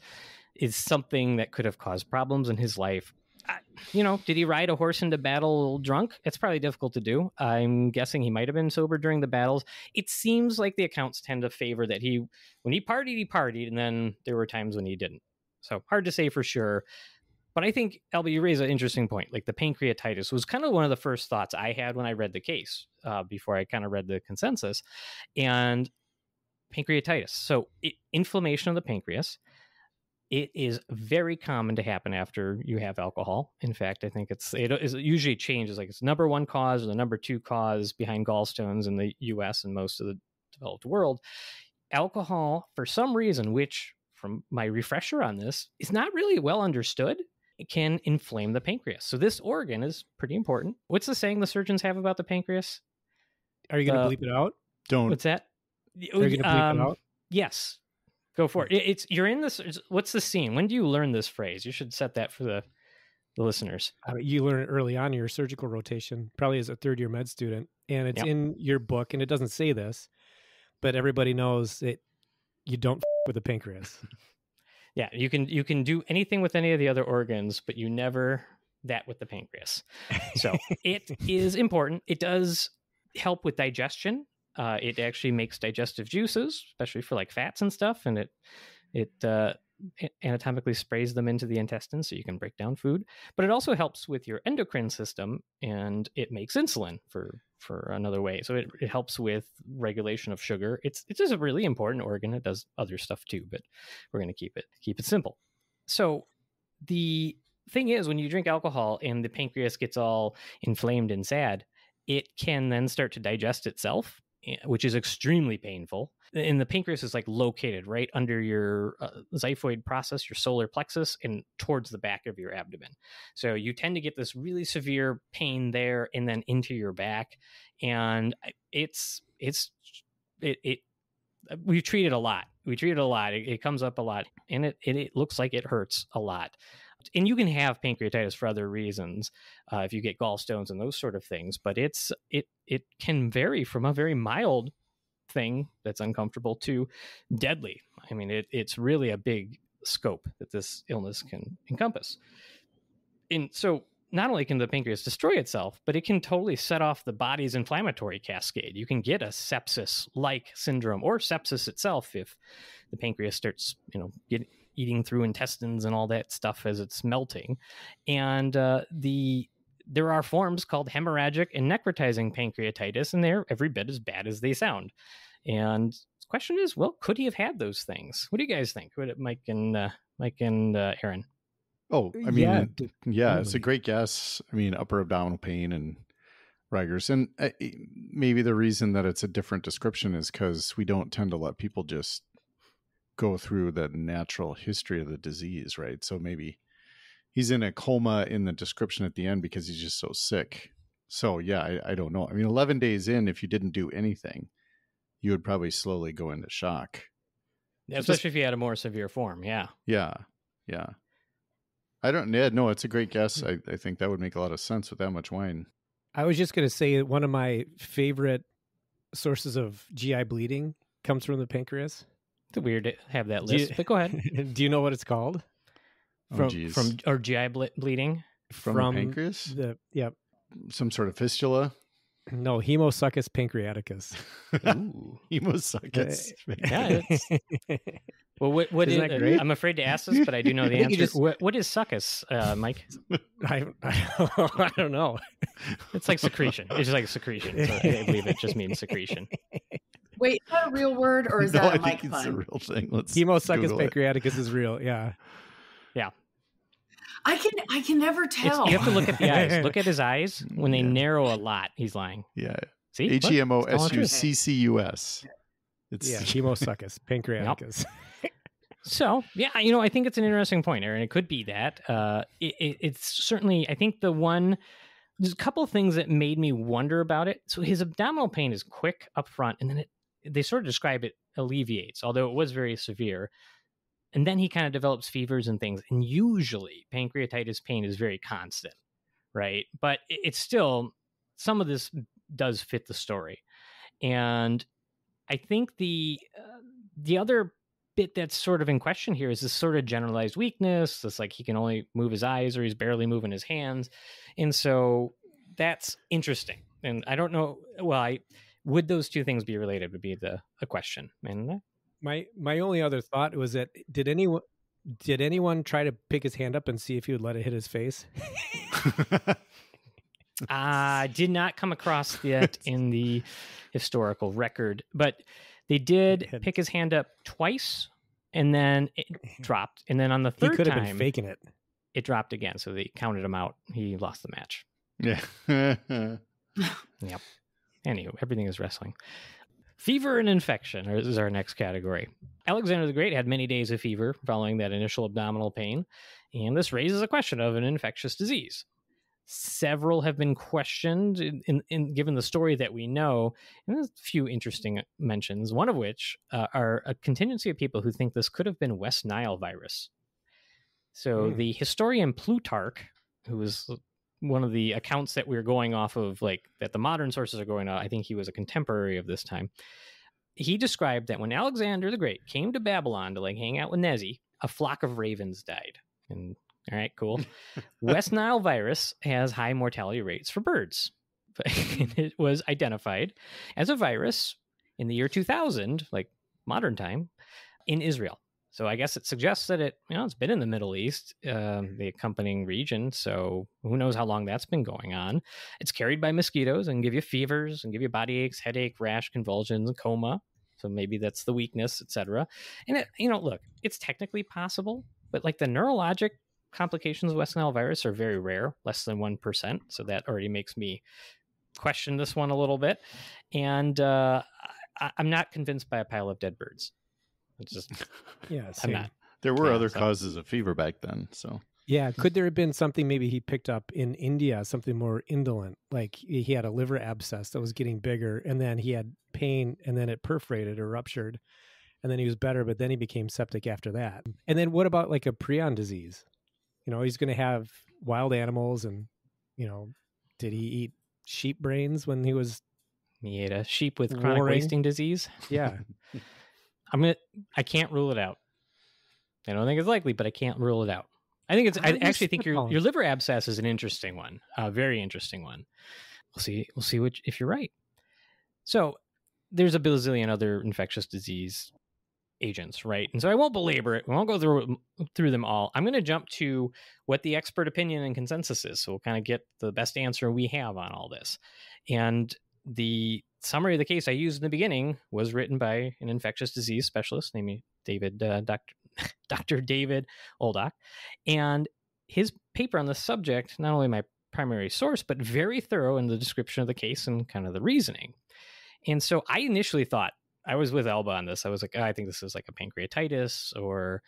something that could have caused problems in his life. did he ride a horse into battle drunk? It's probably difficult to do. I'm guessing he might have been sober during the battles. It seems like the accounts tend to favor that when he partied, and then there were times when he didn't. So hard to say for sure. But I think, Albie, you raise an interesting point. Like the pancreatitis was kind of one of the first thoughts I had when I read the case before I kind of read the consensus. And pancreatitis. So inflammation of the pancreas. It is very common to happen after you have alcohol. In fact, I think it usually changes. Like it's number one cause or the number two cause behind gallstones in the U.S. and most of the developed world. Alcohol, for some reason, which from my refresher on this, is not really well understood, it can inflame the pancreas. So this organ is pretty important. What's the saying the surgeons have about the pancreas? Are you going to bleep it out? Don't. What's that? Are you going to bleep it out? Yes. Go for it. You're in this. What's the scene? When do you learn this phrase? You should set that for the listeners. You learn it early on in your surgical rotation, probably as a third-year med student. And it's in your book, and it doesn't say this, but everybody knows that you don't with the pancreas. Yeah, you can do anything with any of the other organs, but you never that with the pancreas. So it is important. It does help with digestion. It actually makes digestive juices, especially for like fats and stuff, and it anatomically sprays them into the intestine so you can break down food. But it also helps with your endocrine system, and it makes insulin for another way. So it helps with regulation of sugar. It's just a really important organ. It does other stuff too, but we're going to keep it simple. So the thing is, when you drink alcohol and the pancreas gets all inflamed and sad, it can then start to digest itself, which is extremely painful. And the pancreas is like located right under your xiphoid process, your solar plexus, and towards the back of your abdomen. So you tend to get this really severe pain there and then into your back. And we treat it a lot. It comes up a lot, and it looks like it hurts a lot. And you can have pancreatitis for other reasons if you get gallstones and those sort of things. But it can vary from a very mild thing that's uncomfortable to deadly. I mean, it's really a big scope that this illness can encompass. And so not only can the pancreas destroy itself, but it can totally set off the body's inflammatory cascade. You can get a sepsis-like syndrome or sepsis itself if the pancreas starts, eating through intestines and all that stuff as it's melting. And there are forms called hemorrhagic and necrotizing pancreatitis, and they're every bit as bad as they sound. And the question is, well, could he have had those things? What do you guys think? Mike and Aaron? Oh, I mean, yeah, it's a great guess. I mean, upper abdominal pain and rigors. And maybe the reason that it's a different description is because we don't tend to let people just go through the natural history of the disease, right? So maybe he's in a coma in the description at the end because he's just so sick. So yeah, I don't know. I mean, 11 days in, if you didn't do anything, you would probably slowly go into shock. Yeah, especially if you had a more severe form. Yeah. Yeah. I don't know. It's a great guess. I think that would make a lot of sense with that much wine. I was just going to say one of my favorite sources of GI bleeding comes from the pancreas. It's weird to have that list, but go ahead. Do you know what it's called? From GI bleeding? From the pancreas? Some sort of fistula? No, hemosuccus pancreaticus. Ooh. Hemosuccus. Yeah. Well, what is that great? I'm afraid to ask this, but I do know the answer. What is succus, Mike? I don't know. It's like secretion. It's just like secretion. So I believe it just means secretion. Wait, is that a real word or is that a Mike pun? It's a real thing. Hemosuccus pancreaticus is real. Yeah. I can never tell. You have to look at the eyes. Look at his eyes. When they narrow a lot, he's lying. Yeah. See? HEMOSUCCUS. It's hemosuccus pancreaticus. So, yeah, I think it's an interesting point, Aaron. It could be that. It's certainly, I think there's a couple of things that made me wonder about it. So his abdominal pain is quick up front, and then they sort of describe it alleviates, although it was very severe. And then he kind of develops fevers and things. And usually pancreatitis pain is very constant, right? But it's still, some of this does fit the story. And I think the other bit that's sort of in question here is this sort of generalized weakness. It's like he can only move his eyes or he's barely moving his hands. And so that's interesting. And I don't know. Well, would those two things be related would be a question. And my only other thought was that did anyone try to pick his hand up and see if he would let it hit his face? I did not come across that in the historical record, but they did pick his hand up twice, and then it dropped. And then on the third he could have time, been faking it. It dropped again, so they counted him out. He lost the match. Yeah. Yep. Anywho, everything is wrestling. Fever and infection is our next category. Alexander the Great had many days of fever following that initial abdominal pain, and this raises a question of an infectious disease. Several have been questioned in given the story that we know, and there's a few interesting mentions, one of which are a contingency of people who think this could have been West Nile virus. So the historian Plutarch, who was one of the accounts that we're going off of, like that the modern sources are going on, I think he was a contemporary of this time. He described that when Alexander the Great came to Babylon to like hang out with Nezi, a flock of ravens died. And all right, cool. West Nile virus has high mortality rates for birds. It was identified as a virus in the year 2000, like modern time, in Israel. So I guess it suggests that it's been in the Middle East, the accompanying region. So who knows how long that's been going on. It's carried by mosquitoes and give you fevers and give you body aches, headache, rash, convulsions, and coma. So maybe that's the weakness, etc. And look, it's technically possible, but like the neurologic complications of West Nile virus are very rare, less than 1%. So that already makes me question this one a little bit. And I'm not convinced by a pile of dead birds. It's just, I'm not. There were other causes of fever back then. So yeah, could there have been something maybe he picked up in India, something more indolent, like he had a liver abscess that was getting bigger, and then he had pain, and then it perforated or ruptured, and then he was better, but then he became septic after that. And then what about like a prion disease? He's going to have wild animals, and did he eat sheep brains when he was? He ate a sheep with chronic wasting disease. Yeah. I can't rule it out. I don't think it's likely, but I can't rule it out. I actually think your liver abscess is an interesting one, a very interesting one. We'll see if you're right. So there's a bazillion other infectious disease agents, right? And so I won't belabor it. We won't go through them all. I'm going to jump to what the expert opinion and consensus is. So we'll kind of get the best answer we have on all this. And the summary of the case I used in the beginning was written by an infectious disease specialist named Dr. David Oldock. And his paper on the subject, not only my primary source, but very thorough in the description of the case and kind of the reasoning. And so I initially thought, I was with Elba on this. I was like, I think this is like a pancreatitis or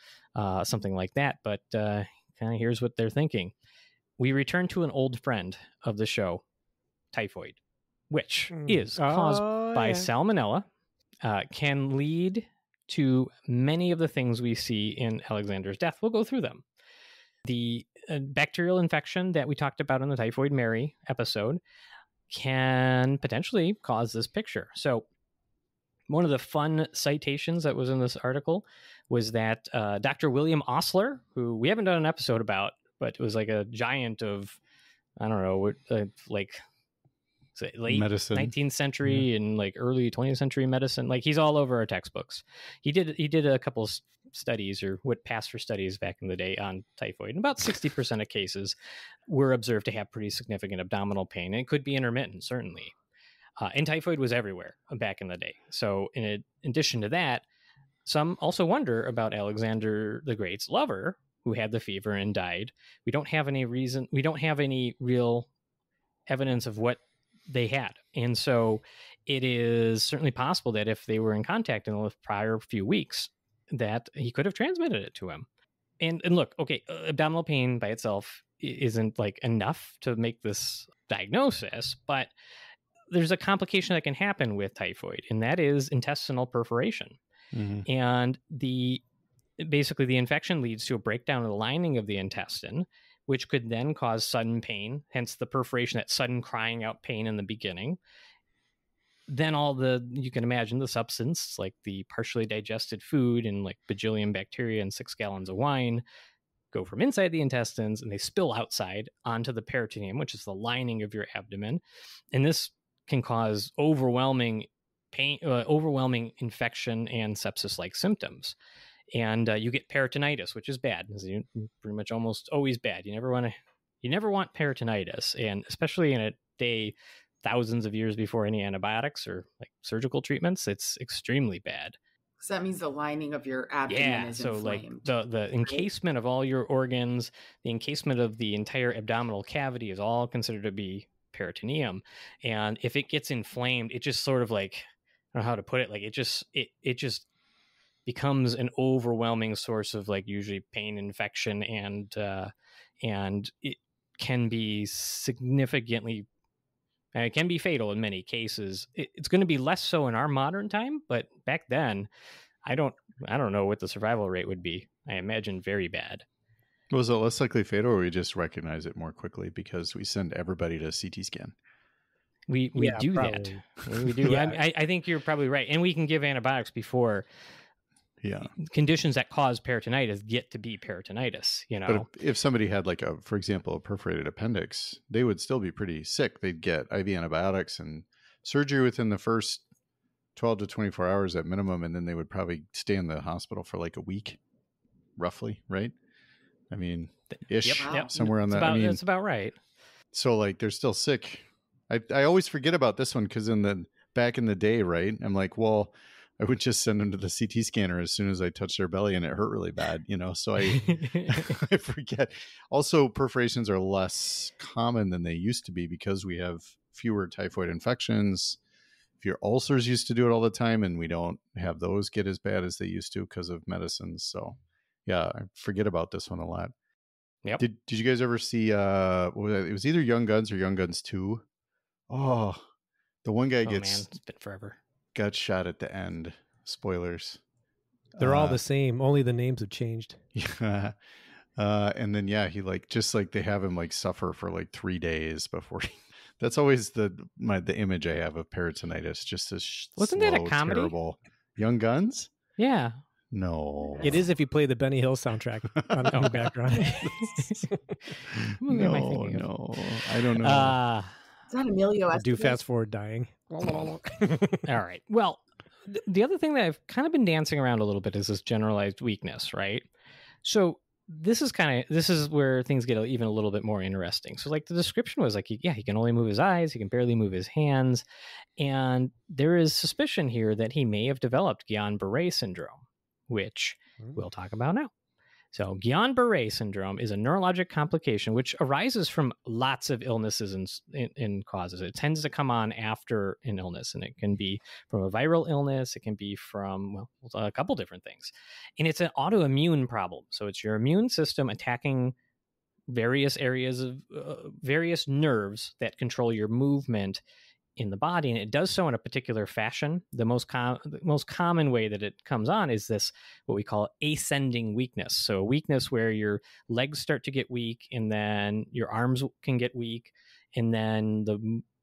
something like that. But kind of here's what they're thinking. We return to an old friend of the show, typhoid, which is caused by salmonella, can lead to many of the things we see in Alexander's death. We'll go through them. The bacterial infection that we talked about in the Typhoid Mary episode can potentially cause this picture. So one of the fun citations that was in this article was that Dr. William Osler, who we haven't done an episode about, but was like a giant of, I don't know, like late medicine. 19th century and like early 20th century medicine. Like he's all over our textbooks. He did a couple studies, or what passed for studies back in the day, on typhoid. And about 60% of cases were observed to have pretty significant abdominal pain. And it could be intermittent, certainly. And typhoid was everywhere back in the day. So in addition to that, some also wonder about Alexander the Great's lover, who had the fever and died. We don't have any real evidence of what they had. And so it is certainly possible that if they were in contact in the prior few weeks, that he could have transmitted it to him. And look, okay, abdominal pain by itself isn't like enough to make this diagnosis, but there's a complication that can happen with typhoid, and that is intestinal perforation. Mm-hmm. And basically the infection leads to a breakdown of the lining of the intestine, which could then cause sudden pain, hence the perforation, that sudden crying out pain in the beginning. then you can imagine the substance, like the partially digested food and like bajillion bacteria and 6 gallons of wine, go from inside the intestines and they spill outside onto the peritoneum, which is the lining of your abdomen. And this can cause overwhelming pain, overwhelming infection and sepsis-like symptoms. And you get peritonitis, which is bad. It's pretty much almost always bad. You never want peritonitis, and especially in a day thousands of years before any antibiotics or like surgical treatments, it's extremely bad. So that means the lining of your abdomen is inflamed. Like the encasement of all your organs, the encasement of the entire abdominal cavity is all considered to be peritoneum. And if it gets inflamed, it just sort of like, I don't know how to put it, like it just becomes an overwhelming source of like usually pain, infection, and it can be significantly, it can be fatal in many cases. It's going to be less so in our modern time, but back then, I don't know what the survival rate would be. I imagine very bad. Was it less likely fatal, or we just recognize it more quickly because we send everybody to CT scan? We do probably. That. We do. Yeah. I think you're probably right, and we can give antibiotics before. Yeah, conditions that cause peritonitis get to be peritonitis, you know. But if somebody had like for example, a perforated appendix, they would still be pretty sick. They'd get IV antibiotics and surgery within the first 12 to 24 hours at minimum, and then they would probably stay in the hospital for like a week, roughly, right? I mean, ish, somewhere on that. That's about right. So like, they're still sick. I always forget about this one because back in the day, right? I'm like, well, I would just send them to the CT scanner as soon as I touched their belly and it hurt really bad, you know? So I forget. Also, perforations are less common than they used to be because we have fewer typhoid infections. If your ulcers used to do it all the time, and we don't have those get as bad as they used to because of medicines. So yeah, I forget about this one a lot. Yep. Did you guys ever see, it was either Young Guns or Young Guns 2. Oh, the one guy man, it's been forever. Got shot at the end. Spoilers. They're all the same. Only the names have changed. Yeah. And then, yeah, he like, just like they have him like suffer for like 3 days before that's always the image I have of peritonitis. Just this Wasn't slow, that a comedy? Terrible. Young Guns? Yeah. No. It is if you play the Benny Hill soundtrack on the background. No. I don't know. It's not Emilio Estevez. Do fast forward dying. All right. Well, the other thing that I've kind of been dancing around a little bit is this generalized weakness, right? So this is where things get even a little bit more interesting. So like the description was like, he can only move his eyes. He can barely move his hands. And there is suspicion here that he may have developed Guillain-Barré syndrome, which we'll talk about now. So Guillain-Barré syndrome is a neurologic complication which arises from lots of illnesses and causes. It tends to come on after an illness, and it can be from a viral illness. It can be from, a couple different things. And it's an autoimmune problem. So it's your immune system attacking various areas of various nerves that control your movement in the body, and it does so in a particular fashion. The most common way that it comes on is this, what we call ascending weakness. So a weakness where your legs start to get weak, and then your arms can get weak, and then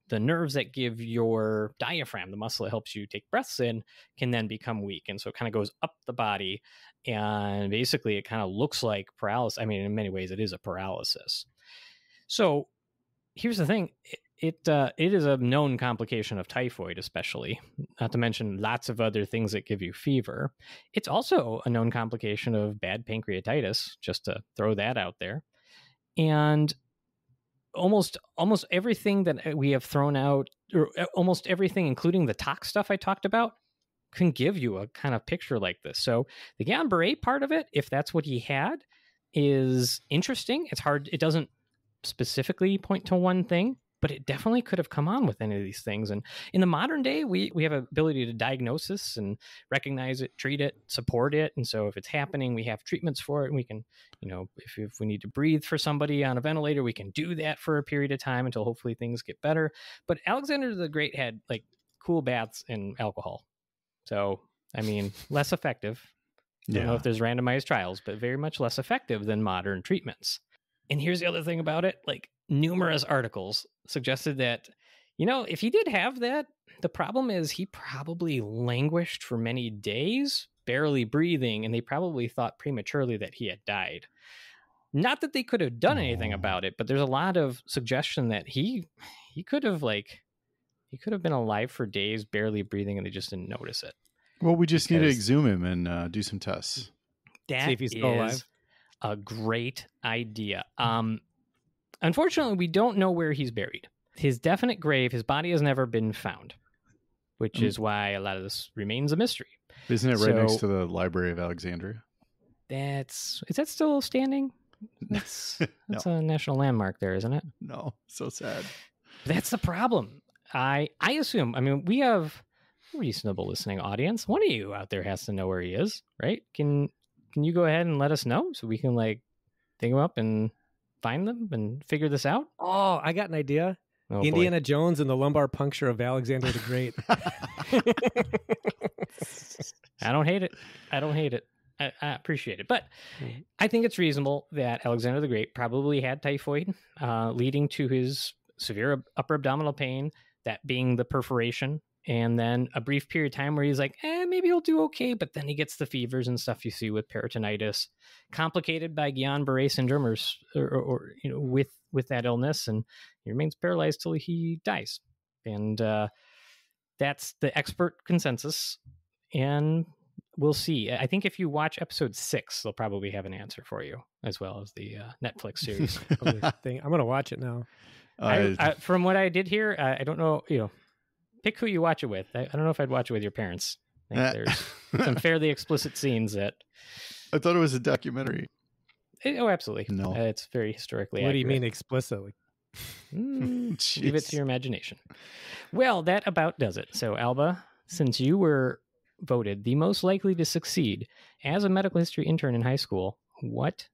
the nerves that give your diaphragm, the muscle that helps you take breaths in, can then become weak. And so it kind of goes up the body, and basically it kind of looks like paralysis. I mean, in many ways it is a paralysis. So here's the thing. It is a known complication of typhoid, especially, not to mention lots of other things that give you fever. It's also a known complication of bad pancreatitis, just to throw that out there. And almost everything that we have thrown out, or almost everything, including the tox stuff I talked about, can give you a kind of picture like this. So the Guillain-Barré part of it, if that's what he had, is interesting. It's hard. It doesn't specifically point to one thing, but it definitely could have come on with any of these things. And in the modern day, we have an ability to diagnose this and recognize it, treat it, support it. And so if it's happening, we have treatments for it. And we can, if we need to breathe for somebody on a ventilator, we can do that for a period of time until hopefully things get better. But Alexander the Great had like cool baths and alcohol. So, I mean, less effective. I don't know if there's randomized trials, but very much less effective than modern treatments. And here's the other thing about it, like numerous articles suggested that If he did have that, the problem is he probably languished for many days, barely breathing, and they probably thought prematurely that he had died. Not that they could have done anything about it, but there's a lot of suggestion that he could have been alive for days, barely breathing, and they just didn't notice it. Well, we just need to exhume him and do some tests. That see if he's still alive. A great idea. Unfortunately, we don't know where he's buried. His definite grave, his body has never been found, which is why a lot of this remains a mystery. Isn't it right next to the Library of Alexandria? Is that still standing? That's a national landmark there, isn't it? No, so sad. That's the problem. I assume, we have a reasonable listening audience. One of you out there has to know where he is, right? Can you go ahead and let us know so we can dig him up and find them and figure this out? Oh, I got an idea. Oh, Indiana Jones and the lumbar puncture of Alexander the Great. I don't hate it. I appreciate it. But I think it's reasonable that Alexander the Great probably had typhoid, leading to his severe upper abdominal pain, that being the perforation, and then a brief period of time where he's like, maybe he'll do okay, but then he gets the fevers and stuff you see with peritonitis, complicated by Guillain-Barré syndrome or with that illness, and he remains paralyzed till he dies. And that's the expert consensus, and we'll see. I think if you watch episode 6, they'll probably have an answer for you, as well as the Netflix series. I'm going to watch it now. From what I did here, I don't know, pick who you watch it with. I don't know if I'd watch it with your parents. I think there's some fairly explicit scenes that... I thought it was a documentary. Absolutely. No. It's very historically What accurate. do you mean explicitly? Leave it to your imagination. Well, that about does it. So, Alba, since you were voted the most likely to succeed as a medical history intern in high school, what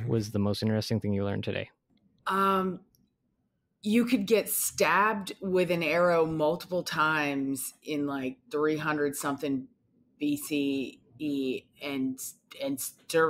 was the most interesting thing you learned today? You could get stabbed with an arrow multiple times in 300 something BCE and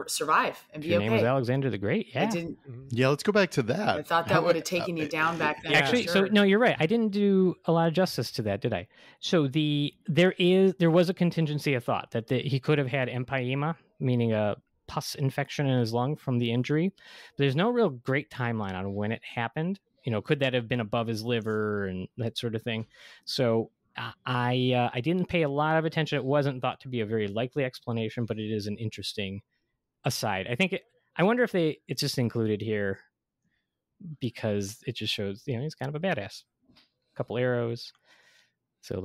survive and be okay. Your name was Alexander the Great. Yeah. I didn't. Yeah, let's go back to that. I thought that would have taken you down back then. Actually, so no, you're right. I didn't do a lot of justice to that, did I? So there was a contingency of thought that he could have had empyema, meaning a pus infection in his lung from the injury. But there's no real great timeline on when it happened. Could that have been above his liver and that sort of thing? So I didn't pay a lot of attention. It wasn't thought to be a very likely explanation, but it is an interesting aside. I wonder if it's just included here because it just shows, he's kind of a badass. A couple arrows. So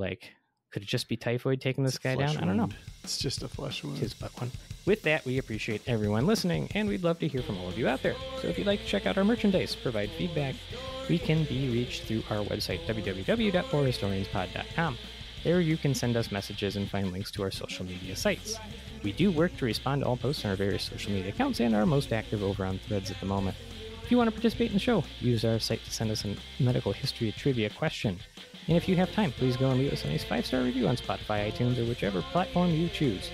could it just be typhoid taking this guy down? Wound. I don't know. It's just a flesh wound. It is but one. With that, we appreciate everyone listening, and we'd love to hear from all of you out there. So if you'd like to check out our merchandise, provide feedback, we can be reached through our website, www.horrorhistorianspod.com. There you can send us messages and find links to our social media sites. We do work to respond to all posts on our various social media accounts and are most active over on Threads at the moment. If you want to participate in the show, use our site to send us a medical history trivia question. And if you have time, please go and leave us a nice 5-star review on Spotify, iTunes, or whichever platform you choose.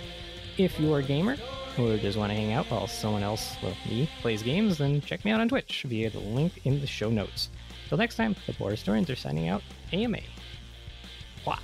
If you're a gamer or just want to hang out while someone else, me, plays games, then check me out on Twitch via the link in the show notes. Till next time, the Horror Historians are signing out. AMA. Wah.